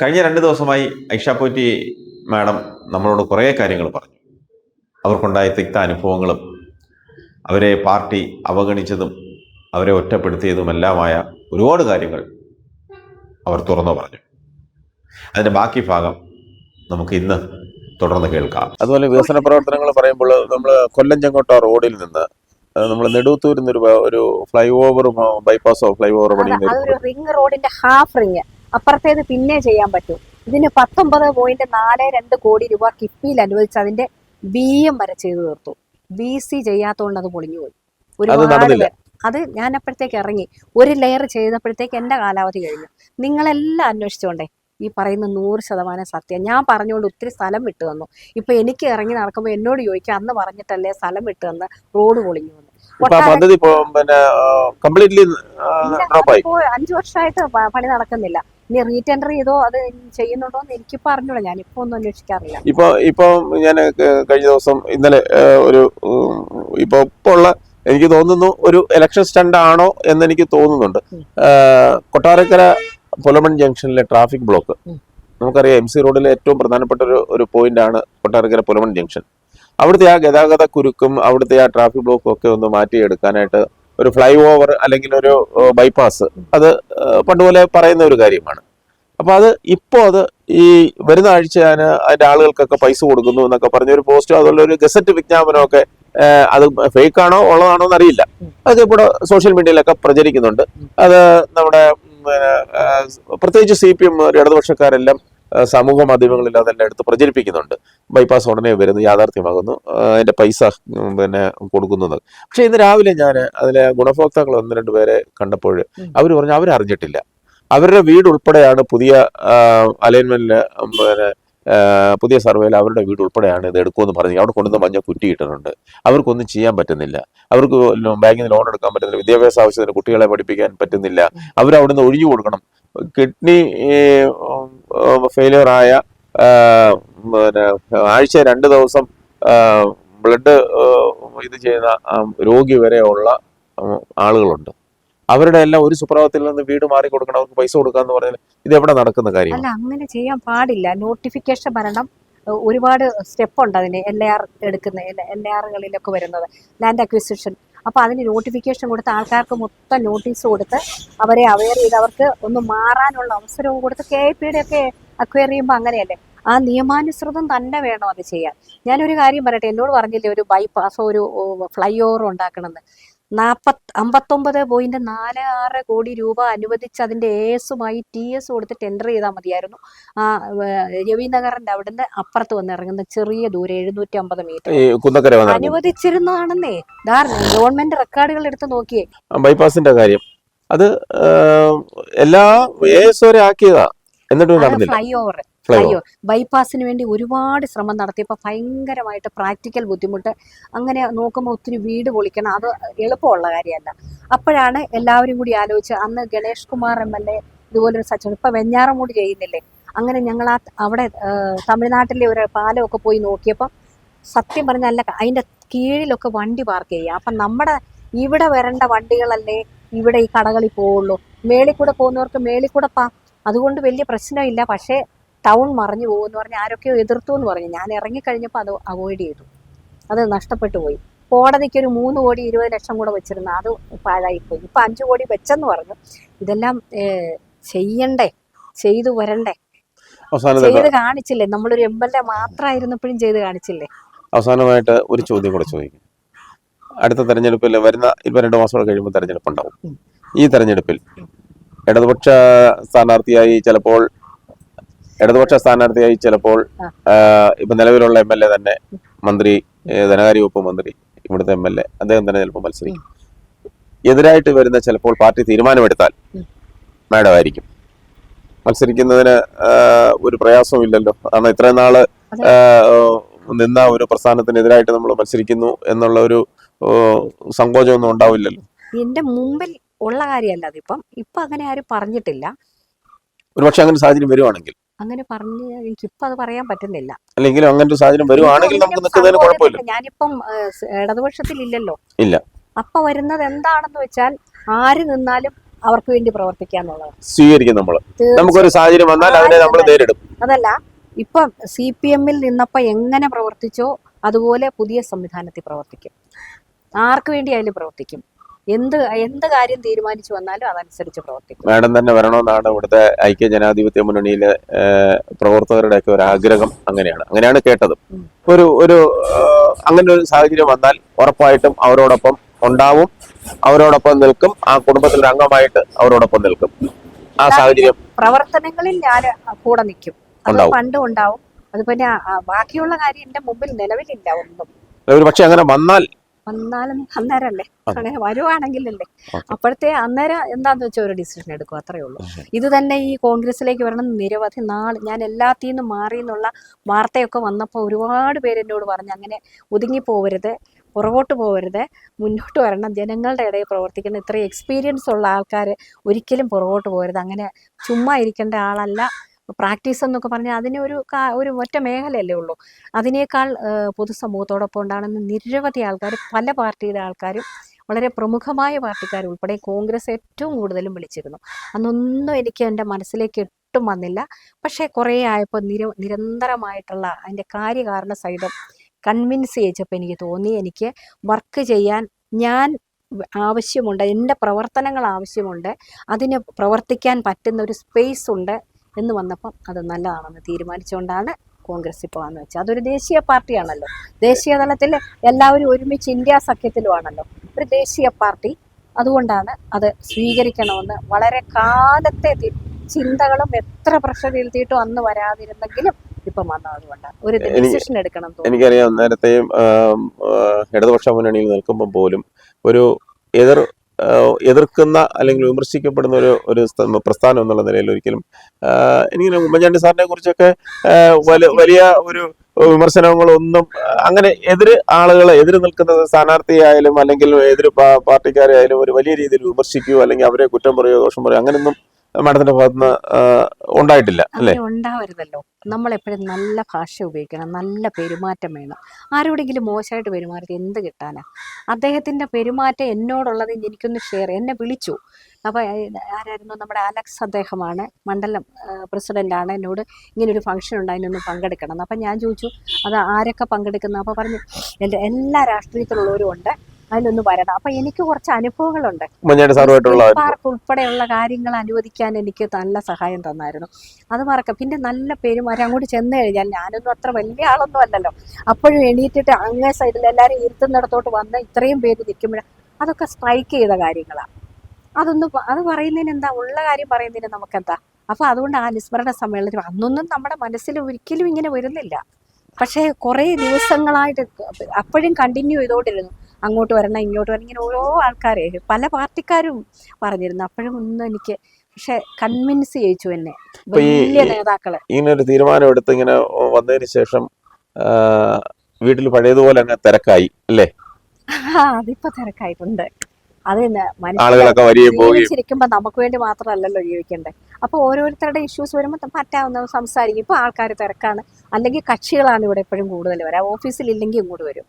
കഴിഞ്ഞ 2 ദിവസമായി ഐഷ പോറ്റി മാഡം നമ്മളോട് കുറേ കാര്യങ്ങൾ പറഞ്ഞു. അവർക്കുണ്ടായ തിക്ത അനുഭവങ്ങളും അവരെ പാർട്ടി അവഗണിച്ചതും അവരെ ഒറ്റപ്പെടുത്തിയതുമെല്ലാമായ ഒരുപാട് കാര്യങ്ങൾ അവർ തുറന്നു പറഞ്ഞു. അതിൻ്റെ ബാക്കി ഭാഗം നമുക്ക് ഇന്ന് തുടർന്ന് കേൾക്കാം. അതുപോലെ വികസന പ്രവർത്തനങ്ങൾ പറയുമ്പോൾ നമ്മൾ കൊല്ലം ചെങ്കോട്ട റോഡിൽ നിന്ന് നമ്മൾ നെടുവത്തൂരിൽ നിന്ന് ഒരു ഫ്ലൈ ഓവർ ബൈപ്പാസോ ഫ്ലൈ ഓവർ അതൊരു റിംഗ് റോഡിന്റെ ഹാഫ് റിംഗ്, അപ്പുറത്തേത് പിന്നെ ചെയ്യാൻ പറ്റും. ഇതിന് 19.42 കോടി രൂപ കിഫ്ബിയിൽ അനുവദിച്ച് അതിന്റെ BM വരെ ചെയ്തു തീർത്തു. BC ചെയ്യാത്തോണ്ട് അത് പൊളിഞ്ഞു പോയി. അത് ഞാൻ അപ്പോഴത്തേക്ക് ഇറങ്ങി ഒരു ലെയർ ചെയ്തപ്പോഴത്തേക്ക് എന്റെ കാലാവധി കഴിഞ്ഞു. നിങ്ങളെല്ലാം അന്വേഷിച്ചോണ്ടേ ഈ പറയുന്ന 100% സത്യം. ഞാൻ പറഞ്ഞുകൊണ്ട് ഒത്തിരി സ്ഥലം വിട്ടു തന്നു. ഇപ്പൊ എനിക്ക് ഇറങ്ങി നടക്കുമ്പോൾ എന്നോട് ചോദിക്കുക അന്ന് പറഞ്ഞിട്ടല്ലേ സ്ഥലം വിട്ടു തന്ന് റോഡ് പൊളിഞ്ഞു വന്നു. 5 വർഷമായിട്ട് പണി നടക്കുന്നില്ല. ഇനി റീടെൻഡർ ചെയ്തോ അത് ചെയ്യുന്നുണ്ടോ എന്ന് എനിക്ക് പറഞ്ഞോളൂ. ഞാനിപ്പോ ഒന്നും അന്വേഷിക്കാറില്ല. ഇപ്പൊ ഞാൻ കഴിഞ്ഞ ദിവസം ഇന്നലെ ഇപ്പൊ ഉള്ള എനിക്ക് തോന്നുന്നു ഒരു ഇലക്ഷൻ സ്റ്റണ്ട് ആണോ എന്ന് എനിക്ക് തോന്നുന്നുണ്ട്. കൊട്ടാരക്കര പുലമൺ ജംഗ്ഷനിലെ ട്രാഫിക് ബ്ലോക്ക് നമുക്കറിയാം. MC റോഡിലെ ഏറ്റവും പ്രധാനപ്പെട്ട ഒരു പോയിന്റ് ആണ് കൊട്ടാരക്കര പുലമൺ ജംഗ്ഷൻ. അവിടുത്തെ ആ ഗതാഗത കുരുക്കും അവിടുത്തെ ആ ട്രാഫിക് ബ്ലോക്കും ഒക്കെ ഒന്ന് മാറ്റിയെടുക്കാനായിട്ട് ഒരു ഫ്ലൈ ഓവർ അല്ലെങ്കിൽ ഒരു ബൈപ്പാസ് അത് പണ്ടുപോലെ പറയുന്ന ഒരു കാര്യമാണ്. അപ്പൊ അത് ഈ വരുന്ന ആഴ്ച ഞാൻ അതിന്റെ ആളുകൾക്കൊക്കെ പൈസ കൊടുക്കുന്നു എന്നൊക്കെ പറഞ്ഞൊരു പോസ്റ്റോ അതുപോലെ ഒരു ഗസറ്റ് വിജ്ഞാപനമൊക്കെ അത് ഫേക്ക് ആണോ ഉള്ളതാണോ എന്നറിയില്ല. അതൊക്കെ ഇവിടെ സോഷ്യൽ മീഡിയയിലൊക്കെ പ്രചരിക്കുന്നുണ്ട്. അത് നമ്മുടെ പ്രത്യേകിച്ച് CPM ഇടതുപക്ഷക്കാരെല്ലാം സമൂഹ മാധ്യമങ്ങളിൽ അതെല്ലാം എടുത്ത് പ്രചരിപ്പിക്കുന്നുണ്ട്. ബൈപ്പാസ് ഉടനെ വരുന്നു, യാഥാർത്ഥ്യമാകുന്നു, അതിന്റെ പൈസ കൊടുക്കുന്നത്. പക്ഷെ ഇന്ന് രാവിലെ ഞാൻ അതിലെ ഗുണഭോക്താക്കൾ 1-2 പേരെ കണ്ടപ്പോൾ അവർ പറഞ്ഞു അവരറിഞ്ഞിട്ടില്ല. അവരുടെ വീട് ഉൾപ്പെടെയാണ് പുതിയ അലൈൻമെന്റില് പുതിയ സർവേയിൽ അവരുടെ വീട് ഉൾപ്പെടെയാണ് ഇത് എടുക്കുമെന്ന് പറഞ്ഞു. അവിടെ കൊണ്ടുവന്ന് മഞ്ഞ കുറ്റിയിട്ടിട്ടുണ്ട്. അവർക്കൊന്നും ചെയ്യാൻ പറ്റുന്നില്ല. അവർക്ക് ബാങ്കിൽ നിന്ന് ലോൺ എടുക്കാൻ പറ്റുന്നില്ല. വിദ്യാഭ്യാസ ആവശ്യത്തിന് കുട്ടികളെ പഠിപ്പിക്കാൻ പറ്റുന്നില്ല. അവരവിടുന്ന് ഒഴിഞ്ഞു കൊടുക്കണം. കിഡ്നി ഫെയിലിയർ ആയ ആഴ്ച 2 ദിവസം ബ്ലഡ് ഇത് ചെയ്യുന്ന രോഗി വരെയുള്ള ആളുകളുണ്ട്. അവരുടെ എല്ലാം ഒരു സുപ്രഭാതത്തിൽ നിന്ന് വീട് മാറി കൊടുക്കണം, അവർക്ക് പൈസ കൊടുക്കാന്ന് പറഞ്ഞാൽ ഇത് എവിടെ നടക്കുന്ന കാര്യം? അല്ല, അങ്ങനെ ചെയ്യാൻ പാടില്ല. നോട്ടിഫിക്കേഷൻ വരണം. ഒരുപാട് സ്റ്റെപ്പ് ഉണ്ട് അതിന്. LAR എടുക്കുന്ന LARകളിലൊക്കെ വരുന്നത് ലാൻഡ് അക്വിസിഷൻ. അപ്പൊ അതിന് നോട്ടിഫിക്കേഷൻ കൊടുത്ത് ആൾക്കാർക്ക് മൊത്തം നോട്ടീസ് കൊടുത്ത് അവരെ അവെയർ ചെയ്ത് അവർക്ക് ഒന്ന് മാറാനുള്ള അവസരവും കൊടുത്ത് KIPയുടെ ഒക്കെ അക്വയർ ചെയ്യുമ്പോൾ അങ്ങനെയല്ലേ. ആ നിയമാനുസൃതം തന്നെ വേണം അത് ചെയ്യാൻ. ഞാനൊരു കാര്യം പറയട്ടെ, എന്നോട് പറഞ്ഞില്ലേ ഒരു ബൈപ്പാസോ ഒരു ഫ്ലൈ ഓവർ ഉണ്ടാക്കണമെന്ന്. 59.46 കോടി രൂപ അനുവദിച്ച് അതിന്റെ ASുമായി TS കൊടുത്ത് ടെൻഡർ ചെയ്താൽ മതിയായിരുന്നു. ആ രവിനഗറിന്റെ അവിടുന്ന് അപ്പുറത്ത് വന്ന് ഇറങ്ങുന്ന ചെറിയ ദൂരം 750 മീറ്റർ അനുവദിച്ചിരുന്നതാണെന്നേ. ഗവൺമെന്റ് റെക്കോർഡുകൾ എടുത്ത് നോക്കിയേ. ബൈപ്പാസിന്റെ കാര്യം അത് എല്ലാ AS വരെ ആക്കിയതാ, എന്നിട്ടും നടന്നില്ല. ഫ്ലൈ ഓവർ ബൈപ്പാസിന് വേണ്ടി ഒരുപാട് ശ്രമം നടത്തിയപ്പോൾ ഭയങ്കരമായിട്ട് പ്രാക്ടിക്കൽ ബുദ്ധിമുട്ട്. അങ്ങനെ നോക്കുമ്പോൾ ഒത്തിരി വീട് പൊളിക്കണം, അത് എളുപ്പമുള്ള കാര്യമല്ല. അപ്പോഴാണ് എല്ലാവരും കൂടി ആലോചിച്ച് അന്ന് ഗണേഷ് കുമാർ MLA ഇതുപോലൊരു സച്ചിൻ ഇപ്പൊ വെഞ്ഞാറമൂട് ചെയ്യുന്നില്ലേ. അങ്ങനെ ഞങ്ങൾ അവിടെ തമിഴ്നാട്ടിലെ ഒരു പാലമൊക്കെ പോയി നോക്കിയപ്പോൾ സത്യം പറഞ്ഞല്ല അതിന്റെ കീഴിലൊക്കെ വണ്ടി പാർക്ക് ചെയ്യുക. അപ്പം നമ്മുടെ ഇവിടെ വരേണ്ട വണ്ടികളല്ലേ ഇവിടെ ഈ കടകളിൽ പോവുള്ളൂ. മേളിൽ കൂടെ പോകുന്നവർക്ക് മേളിൽ കൂടെ അതുകൊണ്ട് വലിയ പ്രശ്നമില്ല. പക്ഷേ ടൗൺ മറിഞ്ഞു പോകുമെന്ന് പറഞ്ഞ് ആരൊക്കെയോ എതിർത്തു എന്ന് പറഞ്ഞു. ഞാൻ ഇറങ്ങിക്കഴിഞ്ഞപ്പോൾ അത് അവോയ്ഡ് ചെയ്തു. അത് നഷ്ടപ്പെട്ടു പോയി. കോടതിക്ക് ഒരു 3 കോടി 20 ലക്ഷം കൂടെ വെച്ചിരുന്നു, അത് പാഴായിപ്പോയി. ഇപ്പൊ 5 കോടി വെച്ചെന്ന് പറഞ്ഞു. ഇതെല്ലാം ചെയ്യണ്ടേ, ചെയ്തു വരണ്ടേ, ചെയ്ത് കാണിച്ചില്ലേ. നമ്മളൊരു MLA മാത്രമായിരുന്നപ്പോഴും ചെയ്ത് കാണിച്ചില്ലേ. അവസാനമായിട്ട് ഒരു ചോദ്യം കൂടെ ചോദിക്കും. അടുത്ത തെരഞ്ഞെടുപ്പിൽ വരുന്ന 2 മാസം കഴിയുമ്പോൾ തെരഞ്ഞെടുപ്പ് ഉണ്ടാവും. ഈ തെരഞ്ഞെടുപ്പിൽ ഇടതുപക്ഷ സ്ഥാനാർത്ഥിയായി ചിലപ്പോൾ ഇപ്പൊ നിലവിലുള്ള MLA തന്നെ മന്ത്രി, ധനകാര്യ വകുപ്പ് മന്ത്രി, ഇവിടുത്തെ MLA അദ്ദേഹം തന്നെ ചിലപ്പോൾ മത്സരിക്കും. എതിരായിട്ട് വരുന്ന ചിലപ്പോൾ പാർട്ടി തീരുമാനമെടുത്താൽ മാഡം ആയിരിക്കും. മത്സരിക്കുന്നതിന് ഒരു പ്രയാസവും ഇല്ലല്ലോ. കാരണം ഇത്രയും നാള് നിന്ന ഒരു പ്രസ്ഥാനത്തിനെതിരായിട്ട് നമ്മൾ മത്സരിക്കുന്നു എന്നുള്ള ഒരു സങ്കോചമൊന്നും ഉണ്ടാവില്ലല്ലോ. എന്റെ മുമ്പിൽ ഉള്ള കാര്യമല്ല അതിപ്പം. ഇപ്പൊ അങ്ങനെ ആരും പറഞ്ഞിട്ടില്ല. ഒരുപക്ഷെ അങ്ങനെ സാഹചര്യം വരുവാണെങ്കിൽ അങ്ങനെ പറഞ്ഞ് എനിക്കിപ്പം അത് പറയാൻ പറ്റുന്നില്ല. അല്ലെങ്കിലും അങ്ങനെ ഒരു സാഹചര്യം വരുവാണെങ്കിൽ നമുക്ക് നിൽക്കുന്നതിന് കുഴപ്പമില്ല. ഞാനിപ്പം ഇടതുപക്ഷത്തിലില്ലല്ലോ. ഇല്ല. അപ്പൊ വരുന്നത് എന്താണെന്ന് വെച്ചാൽ ആര് നിന്നാലും അവർക്ക് വേണ്ടി പ്രവർത്തിക്കുക എന്നുള്ളത് സ്വീകരിക്കും നമ്മൾ. നമുക്കൊരു സാഹചര്യം വന്നാൽ അതിനെ നമ്മൾ നേരിടും. അതല്ല, ഇപ്പൊ CPM-ൽ നിന്നപ്പോ എങ്ങനെ പ്രവർത്തിച്ചോ അതുപോലെ പുതിയ സംവിധാനത്തിൽ പ്രവർത്തിക്കും. ആർക്ക് വേണ്ടി അതിൽ പ്രവർത്തിക്കും. എന്ത് കാര്യം തീരുമാനിച്ചു വന്നാലും അതനുസരിച്ച് പ്രവർത്തിക്കും. മാഡം തന്നെ വരണമെന്നാണ് ഇവിടുത്തെ ഐക്യ ജനാധിപത്യ മുന്നണിയിലെ പ്രവർത്തകരുടെയൊക്കെ ഒരു ആഗ്രഹം. അങ്ങനെയാണ് കേട്ടത്. ഒരു അങ്ങനെ ഒരു സാഹചര്യം വന്നാൽ ഉറപ്പായിട്ടും അവരോടൊപ്പം ഉണ്ടാവും, അവരോടൊപ്പം നിൽക്കും, ആ കുടുംബത്തിലൊരു അംഗമായിട്ട് അവരോടൊപ്പം നിൽക്കും. ആ സാഹചര്യം പ്രവർത്തനങ്ങളിൽ ഞാൻ കൂടെ നിൽക്കും. അത് പണ്ടും ഉണ്ടാവും. അത് പിന്നെ ബാക്കിയുള്ള കാര്യം എന്റെ മുമ്പിൽ നിലവിലില്ല ഒന്നും. ഒരു പക്ഷെ അങ്ങനെ വന്നാലും അന്നേരല്ലേ, അങ്ങനെ വരുവാണെങ്കിലല്ലേ. അപ്പോഴത്തെ അന്നേരം എന്താന്ന് വെച്ചാൽ ഒരു ഡിസിഷൻ എടുക്കും, അത്രേ ഉള്ളൂ. ഇത് തന്നെ ഈ കോൺഗ്രസിലേക്ക് വരണം നിരവധി നാൾ ഞാൻ എല്ലാത്തിൽ നിന്നും മാറി എന്നുള്ള വാർത്തയൊക്കെ വന്നപ്പോൾ ഒരുപാട് പേര് എന്നോട് പറഞ്ഞു, അങ്ങനെ ഒതുങ്ങിപ്പോവരുത്, പുറകോട്ട് പോകരുത്, മുന്നോട്ട് വരണം, ജനങ്ങളുടെ ഇടയിൽ പ്രവർത്തിക്കണം, ഇത്രയും എക്സ്പീരിയൻസ് ഉള്ള ആൾക്കാർ ഒരിക്കലും പുറകോട്ട് പോകരുത്, അങ്ങനെ ചുമ്മാ ഇരിക്കേണ്ട ആളല്ല. പ്രാക്ടീസ് എന്നൊക്കെ പറഞ്ഞാൽ അതിന് ഒരു ഒറ്റ മേഖലയല്ലേ ഉള്ളൂ. അതിനേക്കാൾ പൊതുസമൂഹത്തോടൊപ്പം ഉണ്ടാകുന്ന നിരവധി ആൾക്കാർ, പല പാർട്ടിയുടെ ആൾക്കാരും, വളരെ പ്രമുഖമായ പാർട്ടിക്കാർ ഉൾപ്പെടെ കോൺഗ്രസ് ഏറ്റവും കൂടുതലും വിളിച്ചിരുന്നു. അന്നൊന്നും എനിക്ക് എൻ്റെ മനസ്സിലേക്ക് ഒട്ടും വന്നില്ല. പക്ഷേ കുറേ ആയപ്പോൾ നിരന്തരമായിട്ടുള്ള അതിൻ്റെ കാര്യകാരണ സഹിതം കൺവിൻസ് ചെയ്യിച്ചപ്പോൾ എനിക്ക് തോന്നി, എനിക്ക് വർക്ക് ചെയ്യാൻ ഞാൻ ആവശ്യമുണ്ട്, എൻ്റെ പ്രവർത്തനങ്ങൾ ആവശ്യമുണ്ട്, അതിന് പ്രവർത്തിക്കാൻ പറ്റുന്ന ഒരു സ്പേസ് ഉണ്ട് എന്ന് വന്നപ്പം അത് നല്ലതാണെന്ന് തീരുമാനിച്ചുകൊണ്ടാണ് കോൺഗ്രസിൽ പോകാമെന്ന് വെച്ചാൽ. അതൊരു ദേശീയ പാർട്ടിയാണല്ലോ, ദേശീയ തലത്തിൽ എല്ലാവരും ഒരുമിച്ച് ഇന്ത്യ സഖ്യത്തിലുമാണല്ലോ, ഒരു ദേശീയ പാർട്ടി. അതുകൊണ്ടാണ് അത് സ്വീകരിക്കണമെന്ന് വളരെ കാലത്തെ ചിന്തകളും എത്ര പ്രഷർ എഴുതിയിട്ടും അന്ന് വരാതിരുന്നെങ്കിലും ഇപ്പം വന്നത് അതുകൊണ്ടാണ് ഒരു ഡിസിഷൻ എടുക്കണം. എനിക്കറിയാം, നേരത്തെയും ഇടതുപക്ഷ മുന്നണിയിൽ നിൽക്കുമ്പോൾ പോലും ഒരു എതിർക്കുന്ന അല്ലെങ്കിൽ വിമർശിക്കപ്പെടുന്ന ഒരു പ്രസ്ഥാനം എന്നുള്ള നിലയിൽ ഒരിക്കലും എനിക്ക് ഉമ്മൻചാണ്ടി സാറിനെ കുറിച്ചൊക്കെ വലിയ ഒരു വിമർശനങ്ങളൊന്നും അങ്ങനെ എതിര് നിൽക്കുന്ന സ്ഥാനാർത്ഥിയായാലും അല്ലെങ്കിൽ എതിര് പാർട്ടിക്കാരെ ആയാലും ഒരു വലിയ രീതിയിൽ വിമർശിക്കുകയോ അല്ലെങ്കിൽ അവരെ കുറ്റം പറയുകയോ ദോഷം പറയുകയോ അങ്ങനെയൊന്നും മാഡത്തിന്റെ ഭാഗത്തുനിന്ന് ഉണ്ടായിട്ടില്ല അല്ലേ? ഉണ്ടാവരുതല്ലോ. നമ്മളെപ്പോഴും നല്ല ഭാഷ ഉപയോഗിക്കണം, നല്ല പെരുമാറ്റം വേണം. ആരോടെങ്കിലും മോശമായിട്ട് പെരുമാറിയത് എന്ത് കിട്ടാനാ? അദ്ദേഹത്തിന്റെ പെരുമാറ്റം എന്നോടുള്ളത് എനിക്കൊന്ന് ഷെയർ, എന്നെ വിളിച്ചു. അപ്പോൾ ആരായിരുന്നു, നമ്മുടെ അലക്സ് അദ്ദേഹമാണ്, മണ്ഡലം പ്രസിഡൻ്റാണ്. എന്നോട് ഇങ്ങനൊരു ഫംഗ്ഷൻ ഉണ്ട്, അതിനൊന്ന് പങ്കെടുക്കണം എന്ന്. അപ്പം ഞാൻ ചോദിച്ചു അത് ആരൊക്കെ പങ്കെടുക്കുന്ന. അപ്പോൾ പറഞ്ഞു എല്ലാ രാഷ്ട്രീയത്തിലുള്ളവരും ഉണ്ട്, അതിലൊന്ന് വരണം. അപ്പം എനിക്ക് കുറച്ച് അനുഭവങ്ങളുണ്ട്, പാർക്ക് ഉൾപ്പെടെയുള്ള കാര്യങ്ങൾ അനുവദിക്കാൻ എനിക്ക് നല്ല സഹായം തന്നായിരുന്നു. അത് മറക്കാം. പിന്നെ നല്ല പെരുമാറ്റം, അങ്ങോട്ട് ചെന്ന് കഴിഞ്ഞാൽ ഞാനൊന്നും അത്ര വലിയ ആളൊന്നും അല്ലല്ലോ, അപ്പോഴും എണീറ്റിട്ട് അങ്ങേ സൈഡിൽ എല്ലാവരും ഇരുത്തുന്നിടത്തോട്ട് വന്ന് ഇത്രയും പേര് നിൽക്കുമ്പോൾ അതൊക്കെ സ്ട്രൈക്ക് ചെയ്ത കാര്യങ്ങളാണ്. അത് പറയുന്നതിന് എന്താ, ഉള്ള കാര്യം പറയുന്നതിന് നമുക്കെന്താ. അപ്പോൾ അതുകൊണ്ട് ആ അനുസ്മരണ സമ്മേളനത്തിൽ അന്നൊന്നും നമ്മുടെ മനസ്സിൽ ഒരിക്കലും ഇങ്ങനെ വരുന്നില്ല. പക്ഷേ കുറേ ദിവസങ്ങളായിട്ട് അപ്പോഴും കണ്ടിന്യൂ ചെയ്തുകൊണ്ടിരുന്നു, അങ്ങോട്ട് വരണം ഇങ്ങോട്ട് വരണം, ഇങ്ങനെ ഓരോ ആൾക്കാരെ പല പാർട്ടിക്കാരും പറഞ്ഞിരുന്നു. അപ്പോഴും ഒന്നും എനിക്ക് പക്ഷെ കൺവിൻസ് ചെയ്യിച്ചു എന്നെ വലിയ നേതാക്കളെ. ഇങ്ങനെ ഒരു തീരുമാനം എടുത്ത് ഇങ്ങനെ വന്നതിന് ശേഷം വീട്ടിൽ പഴയതുപോലെ അങ്ങ് തിരക്കായി അല്ലേ? അതിപ്പോ തിരക്കായിട്ടുണ്ട്. അത് ജീവിച്ചിരിക്കുമ്പോ നമുക്ക് വേണ്ടി മാത്രമല്ലല്ലോ ജീവിക്കണ്ടേ. അപ്പൊ ഓരോരുത്തരുടെ ഇഷ്യൂസ് വരുമ്പോൾ പറ്റാവുന്ന സംസാരിക്കും. ഇപ്പൊ ആൾക്കാർ തിരക്കാണ്, അല്ലെങ്കിൽ കക്ഷികളാണ് ഇവിടെ എപ്പോഴും കൂടുതൽ വരാം. ഓഫീസിലില്ലെങ്കിൽ ഇങ്ങോട്ട് വരും,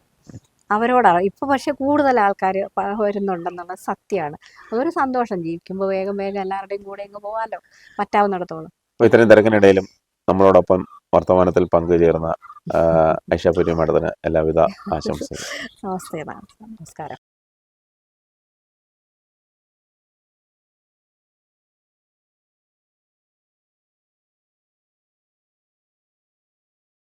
അവരോടാണ് ഇപ്പൊ. പക്ഷെ കൂടുതൽ ആൾക്കാർ വരുന്നുണ്ടെന്നുള്ളത് സത്യമാണ്. അതൊരു സന്തോഷം. ജീവിക്കുമ്പോൾ വേഗം എല്ലാവരുടെയും കൂടെ ഇങ്ങ് പോകാമല്ലോ, പറ്റാവുന്നിടത്തോളം. ഇത്രയും തിരക്കിനിടയിലും നമ്മളോടൊപ്പം വർത്തമാനത്തിൽ പങ്കുചേർന്ന ഐഷ പൊറ്റി മാഡത്തിന് എല്ലാവിധ ആശംസകളും. നമസ്തേ, നമസ്കാരം.